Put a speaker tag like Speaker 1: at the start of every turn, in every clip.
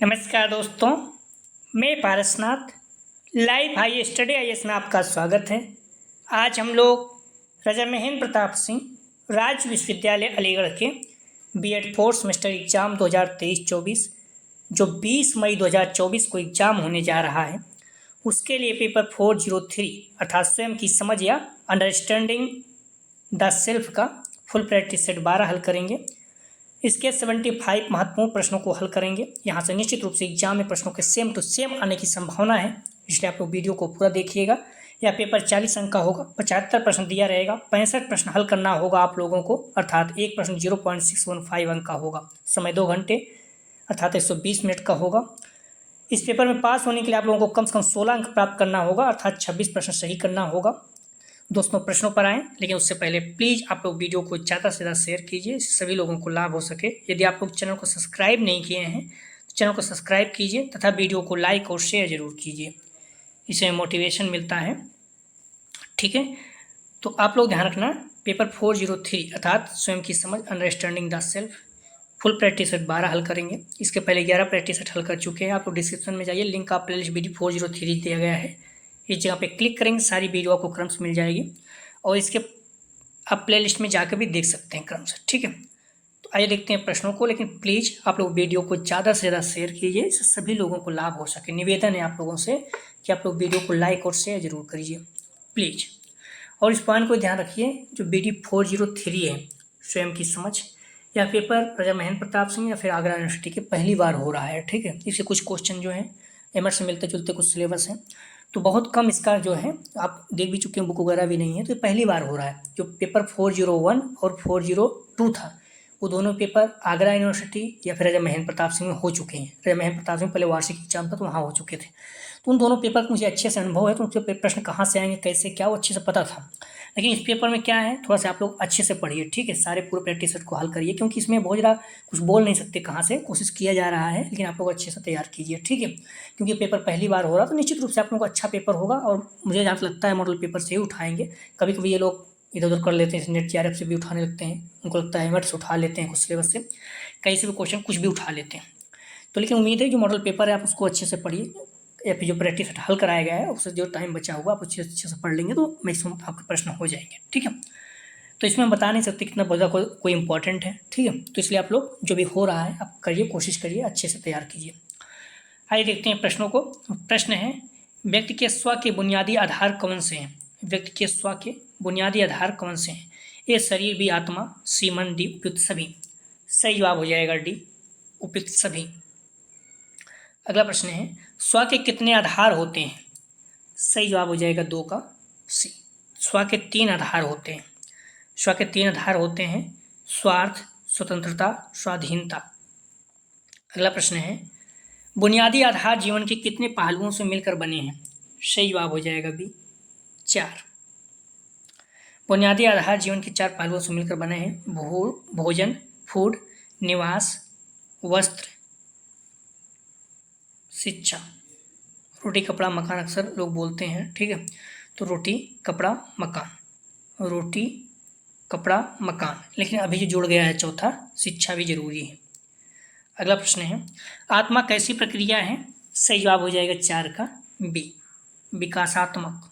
Speaker 1: नमस्कार दोस्तों, मैं Parasnath live high study IAS में आपका स्वागत है। आज हम लोग राजा महेंद्र प्रताप सिंह राज्य विश्वविद्यालय अलीगढ़ के बीएड फोर्थ सेमेस्टर एग्ज़ाम 2023-24 जो 20 मई 2024 को एग्ज़ाम होने जा रहा है, उसके लिए पेपर 403 अर्थात स्वयं की समझ या अंडरस्टैंडिंग द सेल्फ का फुल प्रैक्टिस सेट 12 हल करेंगे। इसके 75 महत्वपूर्ण प्रश्नों को हल करेंगे। यहाँ से निश्चित रूप से एग्जाम में प्रश्नों के सेम टू सेम आने की संभावना है, इसलिए आप लोग वीडियो को पूरा देखिएगा। यह पेपर 40 अंक का होगा, 75 प्रश्न दिया रहेगा, 65 प्रश्न हल करना होगा आप लोगों को, अर्थात एक प्रश्न 0.615 अंक का होगा। समय 2 घंटे अर्थात 120 मिनट का होगा। इस पेपर में पास होने के लिए आप लोगों को कम से कम 16 अंक प्राप्त करना होगा, अर्थात 26 प्रश्न सही करना होगा। दोस्तों प्रश्नों पर आएँ, लेकिन उससे पहले प्लीज़ आप लोग वीडियो को ज़्यादा से ज़्यादा शेयर कीजिए, सभी लोगों को लाभ हो सके। यदि आप लोग चैनल को सब्सक्राइब नहीं किए हैं तो चैनल को सब्सक्राइब कीजिए तथा वीडियो को लाइक और शेयर ज़रूर कीजिए, इससे मोटिवेशन मिलता है। ठीक है, तो आप लोग ध्यान रखना, पेपर 403 अर्थात स्वयं की समझ understanding the self full practice set 12 हल करेंगे। इसके पहले 11 प्रैक्टिस सेट हल कर चुके हैं। आप लोग डिस्क्रिप्शन में जाइए, लिंक आप प्लेलिस्ट वीडियो 403 दिया गया है, इस जगह पे क्लिक करेंगे, सारी वीडियो आपको क्रम से मिल जाएगी और इसके आप प्लेलिस्ट में जाकर भी देख सकते हैं क्रम से। ठीक है, तो आइए देखते हैं प्रश्नों को, लेकिन प्लीज़ आप लोग वीडियो को ज़्यादा से ज़्यादा शेयर कीजिए, इससे सभी लोगों को लाभ हो सके। निवेदन है आप लोगों से कि आप लोग वीडियो को लाइक और शेयर जरूर करिए प्लीज़। और इस पॉइंट को ध्यान रखिए, जो BD 403 है स्वयं की समझ, यह पेपर राजा महेंद्र प्रताप सिंह या फिर आगरा यूनिवर्सिटी के पहली बार हो रहा है। ठीक है, इससे कुछ क्वेश्चन जो हैं एमर से मिलते जुलते कुछ सिलेबस हैं, तो बहुत कम इसका जो है आप देख भी चुके हैं, बुक वगैरह भी नहीं है, तो ये पहली बार हो रहा है। जो पेपर 401 और 402 था, वो दोनों पेपर आगरा यूनिवर्सिटी या फिर राजा महेंद्र प्रताप सिंह में हो चुके हैं। राजा महेंद्र प्रताप सिंह पहले वार्षिक एग्जाम था तो वहाँ हो चुके थे, तो उन दोनों पेपर का मुझे अच्छे से अनुभव है, तो उनके प्रश्न कहाँ से आएंगे, कैसे क्या, वो अच्छे से पता था। लेकिन इस पेपर में क्या है, थोड़ा सा आप लोग अच्छे से पढ़िए। ठीक है, सारे पूरे प्रैक्टिस सेट को हल करिए, क्योंकि इसमें बहुत ज़्यादा कुछ बोल नहीं सकते कहाँ से, कोशिश किया जा रहा है, लेकिन आप लोग अच्छे से तैयार कीजिए। ठीक है, क्योंकि पेपर पहली बार हो रहा है, तो निश्चित रूप से आप लोगों को अच्छा पेपर होगा। और मुझे जहाँ तक लगता है मॉडल पेपर से ही उठाएंगे। कभी कभी ये लोग इधर उधर कर लेते हैं, नेट JRF से भी उठाने लगते हैं, उनको लगता है एमएट से उठा लेते हैं, कुछ सिलेबस से कहीं से भी क्वेश्चन कुछ भी उठा लेते हैं। तो लेकिन उम्मीद है जो मॉडल पेपर है आप उसको अच्छे से पढ़िए, या फिर जो प्रैक्टिस हल कराया गया है उससे जो टाइम बचा हुआ आप अच्छे से पढ़ लेंगे तो मैक्सिमम आपके प्रश्न हो जाएंगे। ठीक है, तो इसमें हम बता नहीं सकते कितना ज़्यादा कोई इंपॉर्टेंट है। ठीक है, तो इसलिए आप लोग जो भी हो रहा है आप करिए, कोशिश करिए, अच्छे से तैयार कीजिए। आइए देखते हैं प्रश्नों को। प्रश्न है, व्यक्ति के स्व के बुनियादी आधार कौन से हैं? व्यक्ति के स्व के बुनियादी आधार कौन से हैं? ए शरीर, बी आत्मा, सी मन, डी उपयुक्त सभी। सही जवाब हो जाएगा डी, उपयुक्त सभी। अगला प्रश्न है, स्व के कितने आधार होते हैं? सही जवाब हो जाएगा 2 का सी। स्व के 3 आधार होते हैं। स्व के 3 आधार होते हैं, स्वार्थ, स्वतंत्रता, स्वाधीनता। अगला प्रश्न है, बुनियादी आधार जीवन के कितने पहलुओं से मिलकर बने हैं? सही जवाब हो जाएगा बी, 4। बुनियादी आधार जीवन के 4 पहलुओं से मिलकर बने हैं, भोजन, फूड, निवास, वस्त्र, शिक्षा। रोटी कपड़ा मकान अक्सर लोग बोलते हैं। ठीक है, तो रोटी कपड़ा मकान, रोटी कपड़ा मकान, लेकिन अभी जो जुड़ गया है चौथा, शिक्षा भी जरूरी है। अगला प्रश्न है, आत्मा कैसी प्रक्रिया है? सही जवाब हो जाएगा 4 का बी, विकासात्मक।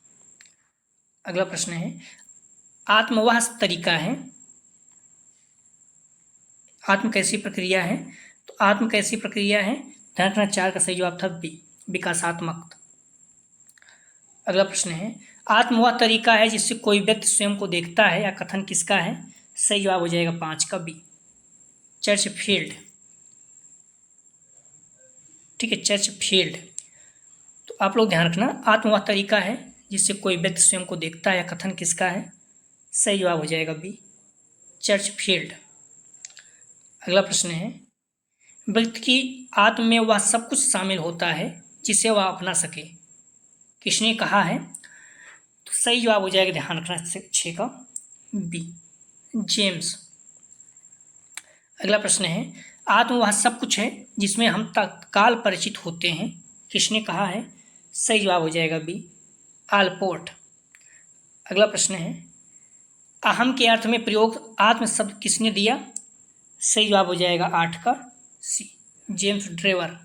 Speaker 1: अगला प्रश्न है, आत्म वह तरीका है, आत्म कैसी प्रक्रिया है? तो आत्म कैसी प्रक्रिया है, ध्यान रखना 4 का सही जवाब था बी, विकासात्मक। अगला प्रश्न है, आत्म वह तरीका है जिससे कोई व्यक्ति स्वयं को देखता है, या कथन किसका है? सही जवाब हो जाएगा 5 का बी, चर्चफील्ड। ठीक है, चर्चफील्ड। तो आप लोग ध्यान रखना, आत्म वह तरीका है जिससे कोई व्यक्ति स्वयं को देखता है, या कथन किसका है? सही जवाब हो जाएगा बी, चर्चफील्ड। अगला प्रश्न है, व्यक्ति की आत्म में वह सब कुछ शामिल होता है जिसे वह अपना सके, किसने कहा है? तो सही जवाब हो जाएगा, ध्यान रखना 6 का बी, जेम्स। अगला प्रश्न है, आत्म वह सब कुछ है जिसमें हम तत्काल परिचित होते हैं, किसने कहा है? सही जवाब हो जाएगा बी, आलपोर्ट। अगला प्रश्न है, अहम के अर्थ में प्रयोग आत्म शब्द किसने दिया? सही जवाब हो जाएगा 8 का सी, जेम्स ड्रेवर।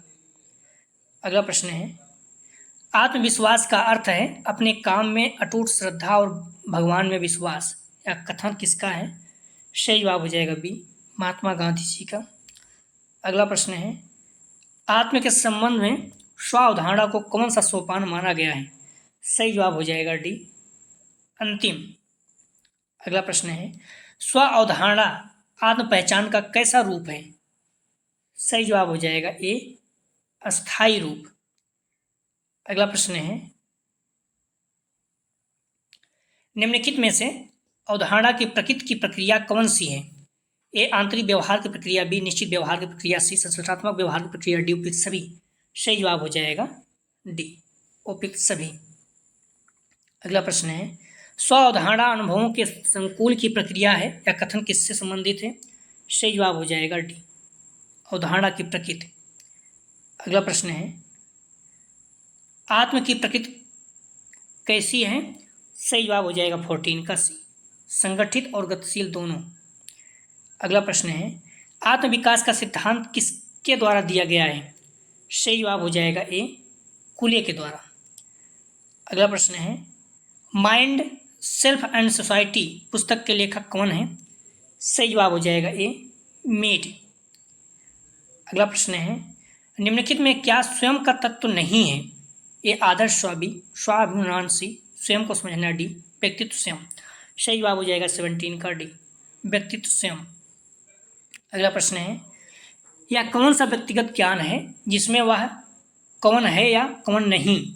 Speaker 1: अगला प्रश्न है, आत्मविश्वास का अर्थ है अपने काम में अटूट श्रद्धा और भगवान में विश्वास। यह कथन किसका है? सही जवाब हो जाएगा बी, महात्मा गांधी जी का। अगला प्रश्न है, आत्म के संबंध में स्व अवधारणा को कौन सा सोपान माना गया है? सही जवाब हो जाएगा डी, अंतिम। अगला प्रश्न है, स्व अवधारणा आत्म पहचान का कैसा रूप है? सही जवाब हो जाएगा ए, अस्थायी रूप। अगला प्रश्न है, निम्नलिखित में से अवधारणा की प्रकृति की प्रक्रिया कौन सी है? ए, आंतरिक व्यवहार की प्रक्रिया, बी, निश्चित व्यवहार की प्रक्रिया, सी, संश्लेषणात्मक व्यवहार की प्रक्रिया, डी, उपयुक्त सभी। सही जवाब हो जाएगा डी, उपयुक्त सभी। अगला प्रश्न है, स्व अवधारणा अनुभवों के संकुल की प्रक्रिया है या कथन किससे संबंधित है? सही जवाब हो जाएगा डी, अवधारणा की प्रकृति। अगला प्रश्न है, आत्म की प्रकृति कैसी है? सही जवाब हो जाएगा 14 का सी, संगठित और गतिशील दोनों। अगला प्रश्न है, आत्म विकास का सिद्धांत किसके द्वारा दिया गया है? सही जवाब हो जाएगा ए, कुले के द्वारा। अगला प्रश्न है, माइंड, सेल्फ एंड सोसाइटी पुस्तक के लेखक कौन है? सही जवाब हो जाएगा ए, मीड। अगला प्रश्न है, निम्नलिखित में क्या स्वयं का तत्व नहीं है? ए, आदर्श स्व, बी, स्वाभिमान, सी, स्वयं को समझना, डी, व्यक्तित्व स्वयं। सही जवाब हो जाएगा 17 का डी, व्यक्तित्व स्वयं। अगला प्रश्न है, यह कौन सा व्यक्तिगत ज्ञान है जिसमें वह कौन है या कौन नहीं?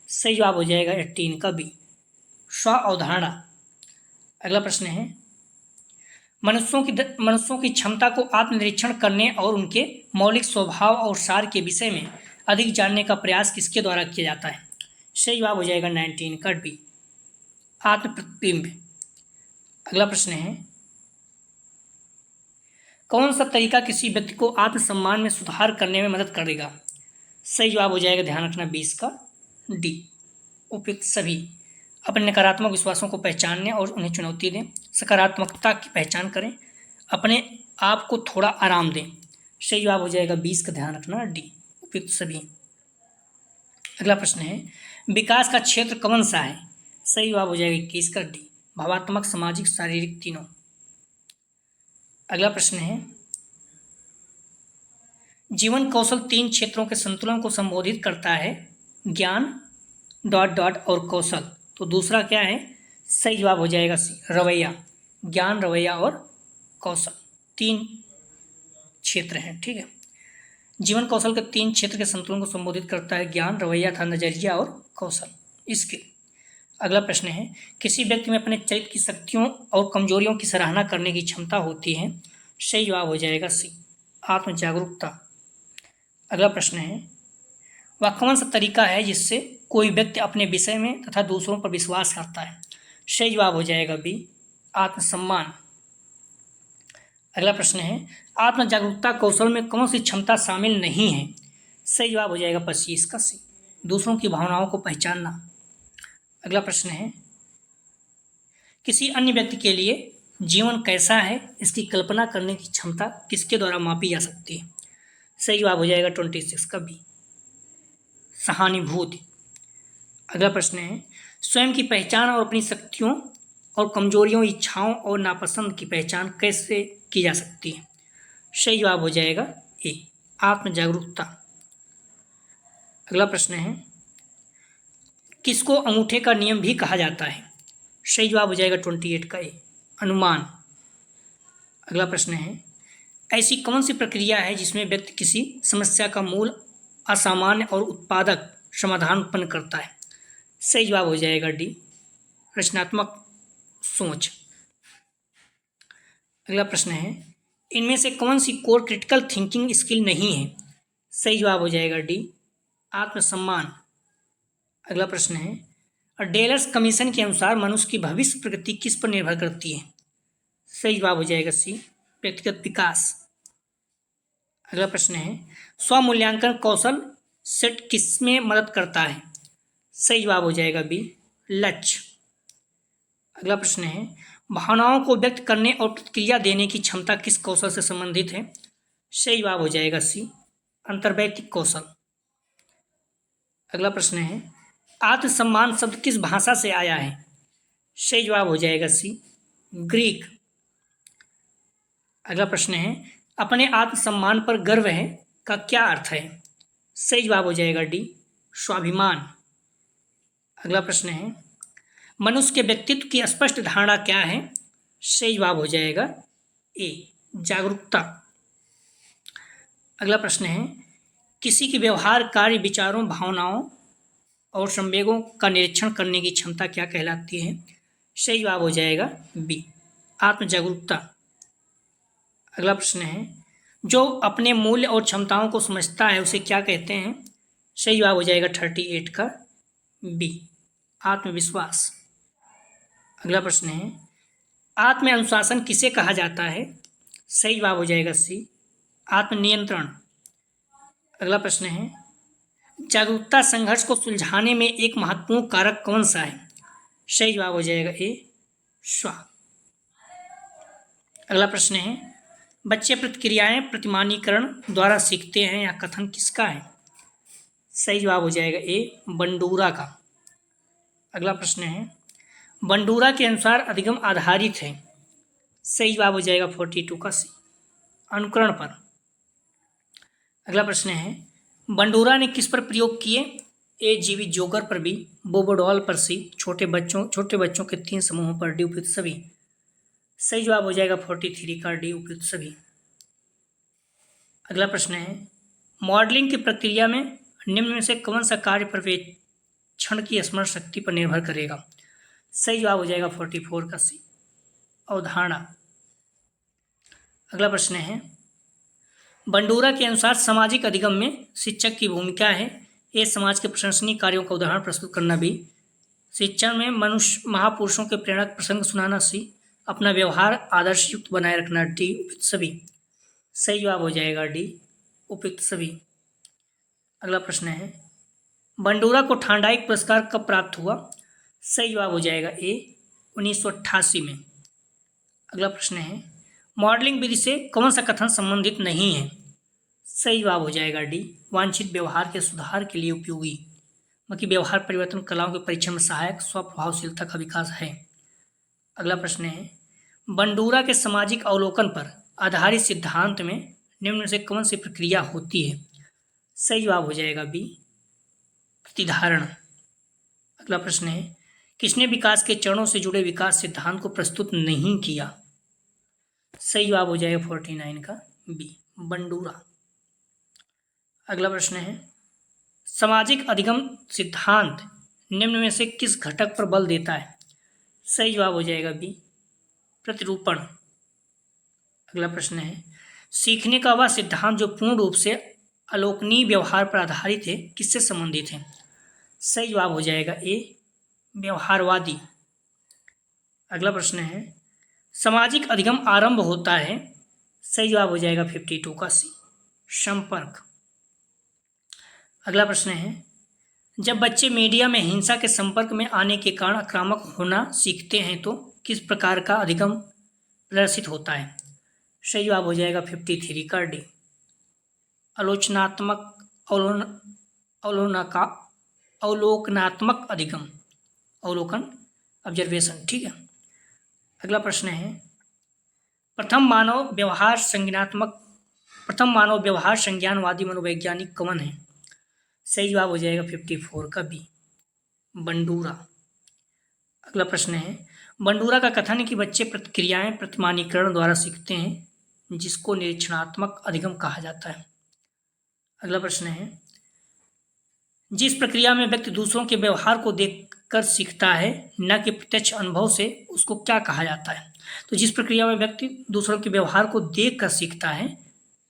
Speaker 1: सही जवाब हो जाएगा 18 का बी, स्व अवधारणा। अगला प्रश्न है, मनुष्यों की क्षमता को आत्मनिरीक्षण करने और उनके मौलिक स्वभाव और सार के विषय में अधिक जानने का प्रयास किसके द्वारा किया जाता है? सही जवाब हो जाएगा 19 का बी, आत्म प्रतिबिंब। अगला प्रश्न है, कौन सा तरीका किसी व्यक्ति को आत्मसम्मान में सुधार करने में मदद करेगा? सही जवाब हो जाएगा, ध्यान रखना, 20 का डी, उपयुक्त सभी। अपने नकारात्मक विश्वासों को पहचानने और उन्हें चुनौती दें, सकारात्मकता की पहचान करें, अपने आप को थोड़ा आराम दें। सही जवाब हो जाएगा 20 का, ध्यान रखना, डी, उपयुक्त सभी। अगला प्रश्न है, विकास का क्षेत्र कौन सा है? सही जवाब हो जाएगा 21 का डी, भावात्मक, सामाजिक, शारीरिक, तीनों। अगला प्रश्न है, जीवन कौशल 3 क्षेत्रों के संतुलन को संबोधित करता है, ज्ञान डॉट डॉट और कौशल। तो दूसरा क्या है? सही जवाब हो जाएगा सी, रवैया। ज्ञान, रवैया और कौशल 3 क्षेत्र हैं, ठीक है। जीवन कौशल के 3 क्षेत्र के संतुलन को संबोधित करता है, ज्ञान, रवैया तथा नजरिया और कौशल, इसके। अगला प्रश्न है, किसी व्यक्ति में अपने चरित्र की शक्तियों और कमजोरियों की सराहना करने की क्षमता होती है? सही जवाब हो जाएगा सी, आत्म जागरूकता। अगला प्रश्न है, वह कौन सा तरीका है जिससे कोई व्यक्ति अपने विषय में तथा दूसरों पर विश्वास करता है? सही जवाब हो जाएगा बी, आत्मसम्मान। अगला प्रश्न है, आत्म जागरूकता कौशल में कौन सी क्षमता शामिल नहीं है? सही जवाब हो जाएगा 25 का सी, दूसरों की भावनाओं को पहचानना। अगला प्रश्न है, किसी अन्य व्यक्ति के लिए जीवन कैसा है इसकी कल्पना करने की क्षमता किसके द्वारा मापी जा सकती है? सही जवाब हो जाएगा 26 का बी, सहानुभूति। अगला प्रश्न है, स्वयं की पहचान और अपनी शक्तियों और कमजोरियों, इच्छाओं और नापसंद की पहचान कैसे की जा सकती है? सही जवाब हो जाएगा ए, आत्म जागरूकता। अगला प्रश्न है, किसको अंगूठे का नियम भी कहा जाता है? सही जवाब हो जाएगा 28 का ए, अनुमान। अगला प्रश्न है, ऐसी कौन सी प्रक्रिया है जिसमें व्यक्ति किसी समस्या का मूल, असामान्य और उत्पादक समाधान उत्पन्न करता है? सही जवाब हो जाएगा डी, रचनात्मक सोच। अगला प्रश्न है, इनमें से कौन सी कोर क्रिटिकल थिंकिंग स्किल नहीं है? सही जवाब हो जाएगा डी, आत्मसम्मान। अगला प्रश्न है, डेलर्स कमीशन के अनुसार मनुष्य की भविष्य प्रगति किस पर निर्भर करती है? सही जवाब हो जाएगा सी, व्यक्तिगत विकास। अगला प्रश्न है, स्वमूल्यांकन कौशल सेट किस में मदद करता है? सही जवाब हो जाएगा बी, लक्ष्य। अगला प्रश्न है, भावनाओं को व्यक्त करने और प्रतिक्रिया देने की क्षमता किस कौशल से संबंधित है? सही जवाब हो जाएगा सी, अंतर्वैयक्तिक कौशल। अगला प्रश्न है, आत्मसम्मान शब्द किस भाषा से आया है? सही जवाब हो जाएगा सी, ग्रीक। अगला प्रश्न है, अपने आत्मसम्मान पर गर्व है का क्या अर्थ है? सही जवाब हो जाएगा डी, स्वाभिमान। अगला प्रश्न है, मनुष्य के व्यक्तित्व की स्पष्ट धारणा क्या है? सही जवाब हो जाएगा ए, जागरूकता। अगला प्रश्न है, किसी के व्यवहार, कार्य, विचारों, भावनाओं और संवेगों का निरीक्षण करने की क्षमता क्या कहलाती है? सही जवाब हो जाएगा बी, आत्मजागरूकता। अगला प्रश्न है, जो अपने मूल्य और क्षमताओं को समझता है उसे क्या कहते हैं? सही जवाब हो जाएगा 38 का बी, आत्मविश्वास। अगला प्रश्न है, आत्म अनुशासन किसे कहा जाता है? सही जवाब हो जाएगा सी, आत्मनियंत्रण। अगला प्रश्न है, जागरूकता संघर्ष को सुलझाने में एक महत्वपूर्ण कारक कौन सा है? सही जवाब हो जाएगा ए, स्व। अगला प्रश्न है, बच्चे प्रतिक्रियाएं प्रतिमानीकरण द्वारा सीखते हैं, या कथन किसका है? सही जवाब हो जाएगा ए, बंडूरा का। अगला प्रश्न है, बंडूरा के अनुसार अधिगम आधारित है। सही जवाब हो जाएगा 42 का सी, अनुकरण पर। अगला प्रश्न है, बंडूरा ने किस पर प्रयोग किए? ए, जीवित जोकर पर बी, बोबोडॉल पर सी, छोटे बच्चों के 3 समूहों पर डी, उपयुक्त सभी। सही जवाब हो जाएगा 43 का डी, उपयुक्त सभी। अगला प्रश्न है, मॉडलिंग की प्रक्रिया में निम्न में से कौन सा कार्य पर्यवेक्षण की स्मरण शक्ति पर निर्भर करेगा? सही जवाब हो जाएगा 44 का सी, अवधारणा। अगला प्रश्न है, बंडूरा के अनुसार सामाजिक अधिगम में शिक्षक की भूमिका है। ए, समाज के प्रशंसनीय कार्यों का उदाहरण प्रस्तुत करना बी, शिक्षण में मनुष्य महापुरुषों के प्रेरक प्रसंग सुनाना सी, अपना व्यवहार आदर्श युक्त बनाए रखना डी, उपयुक्त सभी। सही जवाब हो जाएगा डी, उपयुक्त सभी। अगला प्रश्न है, बंडूरा को थांडाइक पुरस्कार कब प्राप्त हुआ? सही जवाब हो जाएगा ए, 1988 में। अगला प्रश्न है, मॉडलिंग विधि से कौन सा कथन संबंधित नहीं है? सही जवाब हो जाएगा डी, वांछित व्यवहार के सुधार के लिए उपयोगी, बाकी व्यवहार परिवर्तन कलाओं के परीक्षण में सहायक स्वप्रभावशीलता का विकास है। अगला प्रश्न है, बंडूरा के सामाजिक अवलोकन पर आधारित सिद्धांत में निम्न में से कौन सी प्रक्रिया होती है? सही जवाब हो जाएगा बी, प्रतिधारण। अगला प्रश्न है, किसने विकास के चरणों से जुड़े विकास सिद्धांत को प्रस्तुत नहीं किया? सही जवाब हो जाएगा 49 का बी, बंडूरा। अगला प्रश्न है, सामाजिक अधिगम सिद्धांत निम्न में से किस घटक पर बल देता है? सही जवाब हो जाएगा बी, प्रतिरूपण। अगला प्रश्न है, सीखने का वह सिद्धांत जो पूर्ण रूप से अलोकनीय व्यवहार पर आधारित है किससे संबंधित है? सही जवाब हो जाएगा ए, व्यवहारवादी। अगला प्रश्न है, सामाजिक अधिगम आरंभ होता है। सही जवाब हो जाएगा 52 का सी, संपर्क। अगला प्रश्न है, जब बच्चे मीडिया में हिंसा के संपर्क में आने के कारण आक्रामक होना सीखते हैं तो किस प्रकार का अधिगम प्रदर्शित होता है? सही जवाब हो जाएगा 53 का डी, आलोचनात्मक अवलोकनात्मक अधिगम, अवलोकन, ऑब्जर्वेशन। ठीक है। अगला प्रश्न है, प्रथम मानव व्यवहार संज्ञानवादी मनोवैज्ञानिक कौन है? सही जवाब हो जाएगा 54 का बी, बंडूरा। अगला प्रश्न है, बंडूरा का कथन है कि बच्चे प्रतिक्रियाएं प्रतिमानीकरण द्वारा सीखते हैं जिसको निरीक्षणात्मक अधिगम कहा जाता है। अगला प्रश्न है, जिस प्रक्रिया में व्यक्ति दूसरों के व्यवहार को देखकर सीखता है न कि प्रत्यक्ष अनुभव से, उसको क्या कहा जाता है? तो जिस प्रक्रिया में व्यक्ति दूसरों के व्यवहार को देखकर सीखता है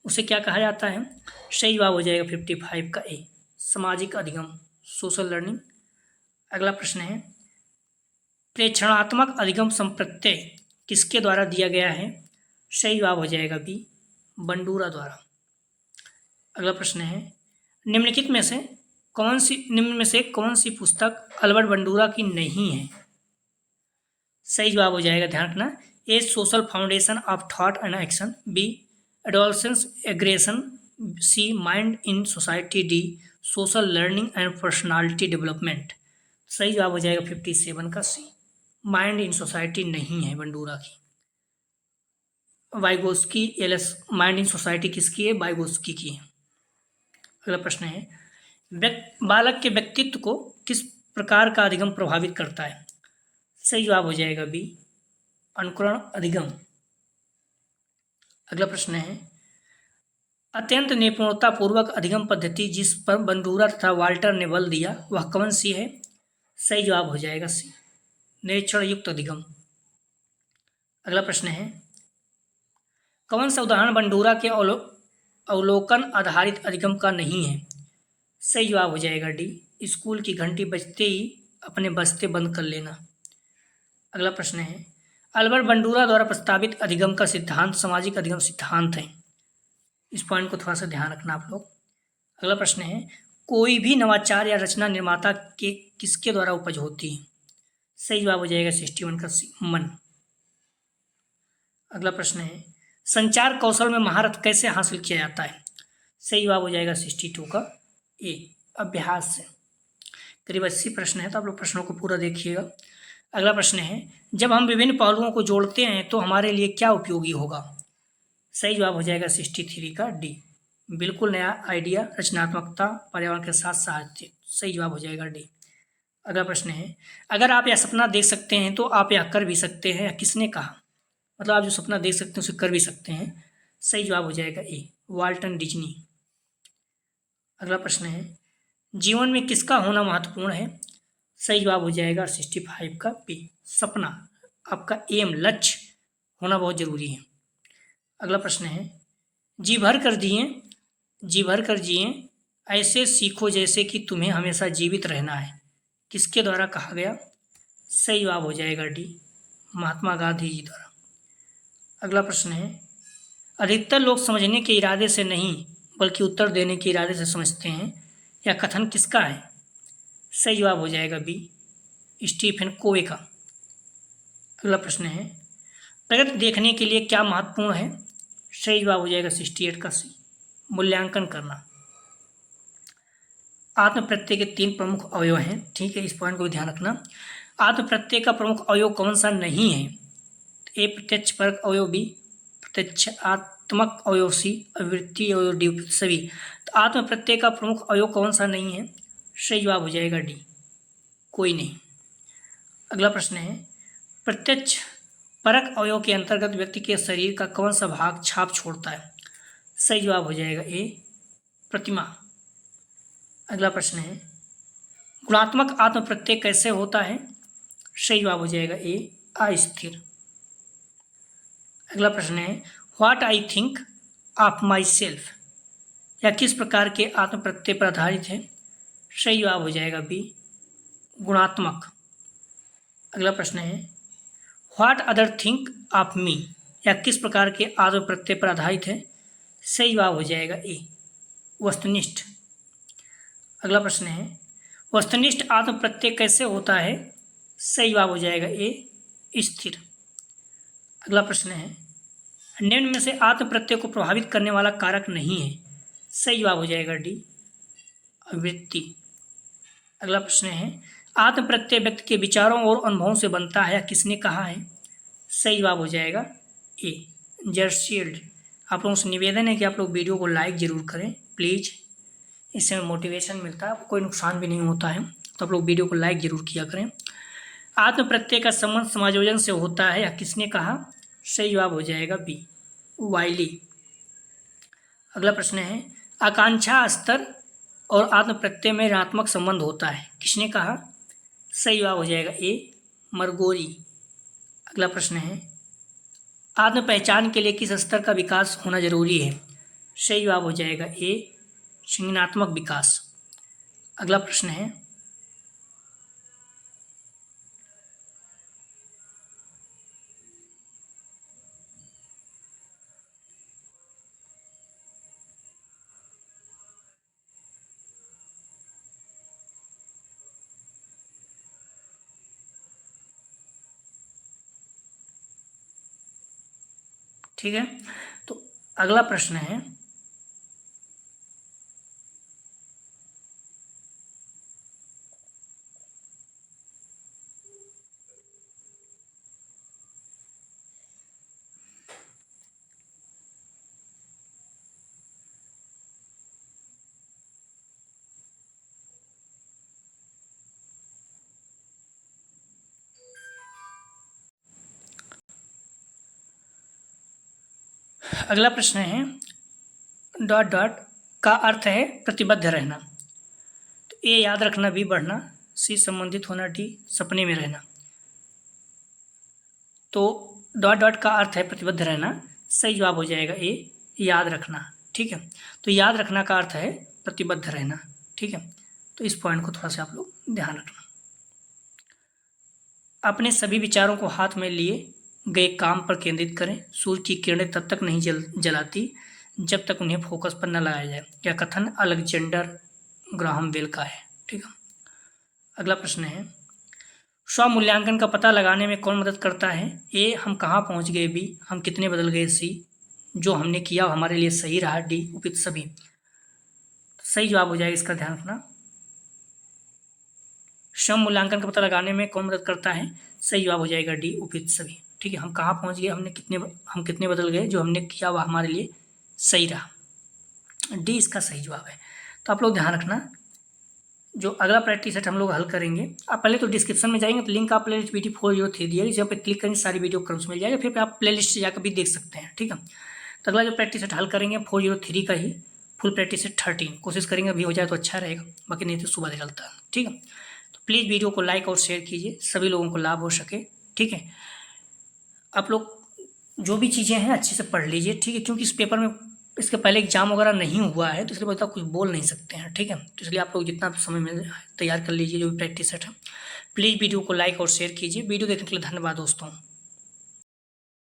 Speaker 1: उसे क्या कहा जाता है? सही जवाब हो जाएगा 55 का ए, सामाजिक अधिगम, सोशल लर्निंग। अगला प्रश्न है, प्रेक्षणात्मक अधिगम संप्रत्यय किसके द्वारा दिया गया है? सही जवाब हो जाएगा बी, बंडूरा द्वारा। अगला प्रश्न है, निम्न में से कौन सी पुस्तक अल्बर्ट बंडूरा की नहीं है? सही जवाब हो जाएगा, ध्यान रखना, A, social foundation of thought and action, B, adolescence aggression C mind in society, D social learning and personality development. सही जवाब हो जाएगा 57 का सी, माइंड इन सोसाइटी नहीं है बंडूरा की। Vygotsky LS mind in society किसकी है? वाइगोस्की की है। अगला प्रश्न है, बालक के व्यक्तित्व को किस प्रकार का अधिगम प्रभावित करता है? सही जवाब हो जाएगा बी, अनुकरण अधिगम। अगला प्रश्न है, अत्यंत निपुणतापूर्वक अधिगम पद्धति जिस पर बंडूरा तथा वाल्टर ने बल दिया वह कौन सी है? सही जवाब हो जाएगा सी, निरीक्षण युक्त अधिगम। अगला प्रश्न है, कौन सा उदाहरण बंडूरा के अवलोकन आधारित अधिगम का नहीं है? सही जवाब हो जाएगा डी, स्कूल की घंटी बजते ही अपने बस्ते बंद कर लेना। अगला प्रश्न है, अल्बर्ट बंडूरा द्वारा प्रस्तावित अधिगम का सिद्धांत सामाजिक अधिगम सिद्धांत है। इस पॉइंट को थोड़ा सा ध्यान रखना आप लोग। अगला प्रश्न है, कोई भी नवाचार या रचना निर्माता के किसके द्वारा उपज होती है? सही जवाब हो जाएगा 61 का सी, मन। अगला प्रश्न है, संचार कौशल में महारत कैसे हासिल किया जाता है? सही जवाब हो जाएगा 62 का ए, अभ्यास से। करीब 80 प्रश्न है, तो आप लोग प्रश्नों को पूरा देखिएगा। अगला प्रश्न है, जब हम विभिन्न पहलुओं को जोड़ते हैं तो हमारे लिए क्या उपयोगी होगा? सही जवाब हो जाएगा 63 का डी, बिल्कुल नया आइडिया, रचनात्मकता, पर्यावरण के साथ साहित्य। सही जवाब हो जाएगा डी। अगला प्रश्न है, अगर आप यह सपना देख सकते हैं तो आप यह कर भी सकते हैं, किसने कहा? मतलब आप जो सपना देख सकते हैं उसे कर भी सकते हैं। सही जवाब हो जाएगा ए, वाल्टन डिज्नी। अगला प्रश्न है, जीवन में किसका होना महत्वपूर्ण है? सही जवाब हो जाएगा 65 का बी, सपना, आपका एम, लक्ष्य होना बहुत जरूरी है। अगला प्रश्न है, जी भर कर जिए ऐसे सीखो जैसे कि तुम्हें हमेशा जीवित रहना है, किसके द्वारा कहा गया? सही जवाब हो जाएगा डी, महात्मा गांधी जी द्वारा। अगला प्रश्न है, अधिकतर लोग समझने के इरादे से नहीं बल्कि उत्तर देने के इरादे से समझते हैं, यह कथन किसका है? सही जवाब हो जाएगा बी, स्टीफन कोवे का। अगला प्रश्न है, प्रगति देखने के लिए क्या महत्वपूर्ण है? सही जवाब हो जाएगा 68 का सी, मूल्यांकन करना। आत्म प्रत्यय के 3 प्रमुख अवयव हैं, ठीक है, इस पॉइंट को भी ध्यान रखना। आत्म प्रत्यय का प्रमुख अवयव कौन सा नहीं है? ए प्रत्यक्ष परक अवयव, बी प्रत्यक्षात्मक अवयव, सी अवृत्ति अवयव, डी सभी। तो आत्म प्रत्यय का प्रमुख अवयव कौन सा नहीं है? सही जवाब हो जाएगा डी, कोई नहीं। अगला प्रश्न है, प्रत्यक्ष परक अवयव के अंतर्गत व्यक्ति के शरीर का कौन सा भाग छाप छोड़ता है? सही जवाब हो जाएगा ए, प्रतिमा। अगला प्रश्न है, गुणात्मक आत्म प्रत्यय कैसे होता है? सही जवाब हो जाएगा ए, अस्थिर। अगला प्रश्न है, what I think of my self, या किस प्रकार के आत्म प्रत्यय पर आधारित है? सही जवाब हो जाएगा बी, गुणात्मक। अगला प्रश्न है, what other think of me, या किस प्रकार के आत्म प्रत्यय पर आधारित है? सही जवाब हो जाएगा ए, वस्तुनिष्ठ। अगला प्रश्न है, वस्तुनिष्ठ आत्म प्रत्यय कैसे होता है? सही जवाब हो जाएगा ए, स्थिर। अगला प्रश्न है, निम्न में से आत्म प्रत्यय को प्रभावित करने वाला कारक नहीं है? सही जवाब हो जाएगा डी, आवृत्ति। अगला प्रश्न है, आत्म प्रत्यय व्यक्ति के विचारों और अनुभवों से बनता है, या किसने कहा है? सही जवाब हो जाएगा ए, जर्सील्ड। आप लोगों से निवेदन है कि आप लोग वीडियो को लाइक जरूर करें प्लीज़, इससे मोटिवेशन मिलता है, आपको कोई नुकसान भी नहीं होता है, तो आप लोग वीडियो को लाइक जरूर किया करें। आत्म प्रत्यय का संबंध समायोजन से होता है, या किसने कहा? सही जवाब हो जाएगा बी, वाइली। अगला प्रश्न है, आकांक्षा स्तर और आत्म प्रत्यय में ऋणात्मक संबंध होता है, किसने कहा? सही जवाब हो जाएगा ए, मरगोरी। अगला प्रश्न है, आत्म पहचान के लिए किस स्तर का विकास होना जरूरी है? सही जवाब हो जाएगा ए, संज्ञानात्मक विकास। अगला प्रश्न है, ठीक है, तो अगला प्रश्न है, अगला प्रश्न है डॉट डॉट का अर्थ है प्रतिबद्ध रहना। तो ए याद रखना, बी बढ़ना, सी संबंधित होना, डी सपने में रहना। तो डॉट डॉट का अर्थ है प्रतिबद्ध रहना, सही जवाब हो जाएगा ए याद रखना। ठीक है, तो याद रखना का अर्थ है प्रतिबद्ध रहना। ठीक है, तो इस पॉइंट को थोड़ा सा आप लोग ध्यान रखना। अपने सभी विचारों को हाथ में लिए गए काम पर केंद्रित करें। सूर्य की किरणें तब तक नहीं जलाती जब तक उन्हें फोकस पर न लगाया जाए। यह कथन अलेक्जेंडर ग्राहम बेल का है। ठीक है, अगला प्रश्न है स्व मूल्यांकन का पता लगाने में कौन मदद करता है। ए हम कहाँ पहुँच गए, बी हम कितने बदल गए, सी जो हमने किया हमारे लिए सही रहा, डी उपयुक्त सभी। सही जवाब हो जाएगा, इसका ध्यान रखना। स्व मूल्यांकन का पता लगाने में कौन मदद करता है, सही जवाब हो जाएगा डी उपयुक्त सभी। ठीक है, हम कहाँ पहुँच गए, हम कितने बदल गए, जो हमने किया वह हमारे लिए सही रहा, डी इसका सही जवाब है। तो आप लोग ध्यान रखना, जो अगला प्रैक्टिस सेट हम लोग हल करेंगे, आप पहले तो डिस्क्रिप्शन में जाएंगे तो लिंक आप प्ले लिस्ट BT 403 दिया है, इस पर क्लिक करेंगे सारी वीडियो क्रम से मिल जाएगा, फिर आप प्ले लिस्ट से जाकर भी देख सकते हैं। ठीक है, तो अगला जो प्रैक्टिस सेट हल करेंगे 403 का ही फुल प्रैक्टिस सेट 13 कोशिश करेंगे, अभी हो जाए तो अच्छा रहेगा, बाकी नहीं तो सुबह निकलता है। ठीक है, तो प्लीज़ वीडियो को लाइक और शेयर कीजिए, सभी लोगों को लाभ हो सके। ठीक है, आप लोग जो भी चीज़ें हैं अच्छे से पढ़ लीजिए। ठीक है, क्योंकि इस पेपर में इसके पहले एग्जाम वगैरह नहीं हुआ है, तो इसलिए बोलता कुछ बोल नहीं सकते हैं। ठीक है, तो इसलिए आप लोग जितना समय में तैयार कर लीजिए जो भी प्रैक्टिस सेट है। प्लीज़ वीडियो को लाइक और शेयर कीजिए। वीडियो देखने के लिए धन्यवाद दोस्तों।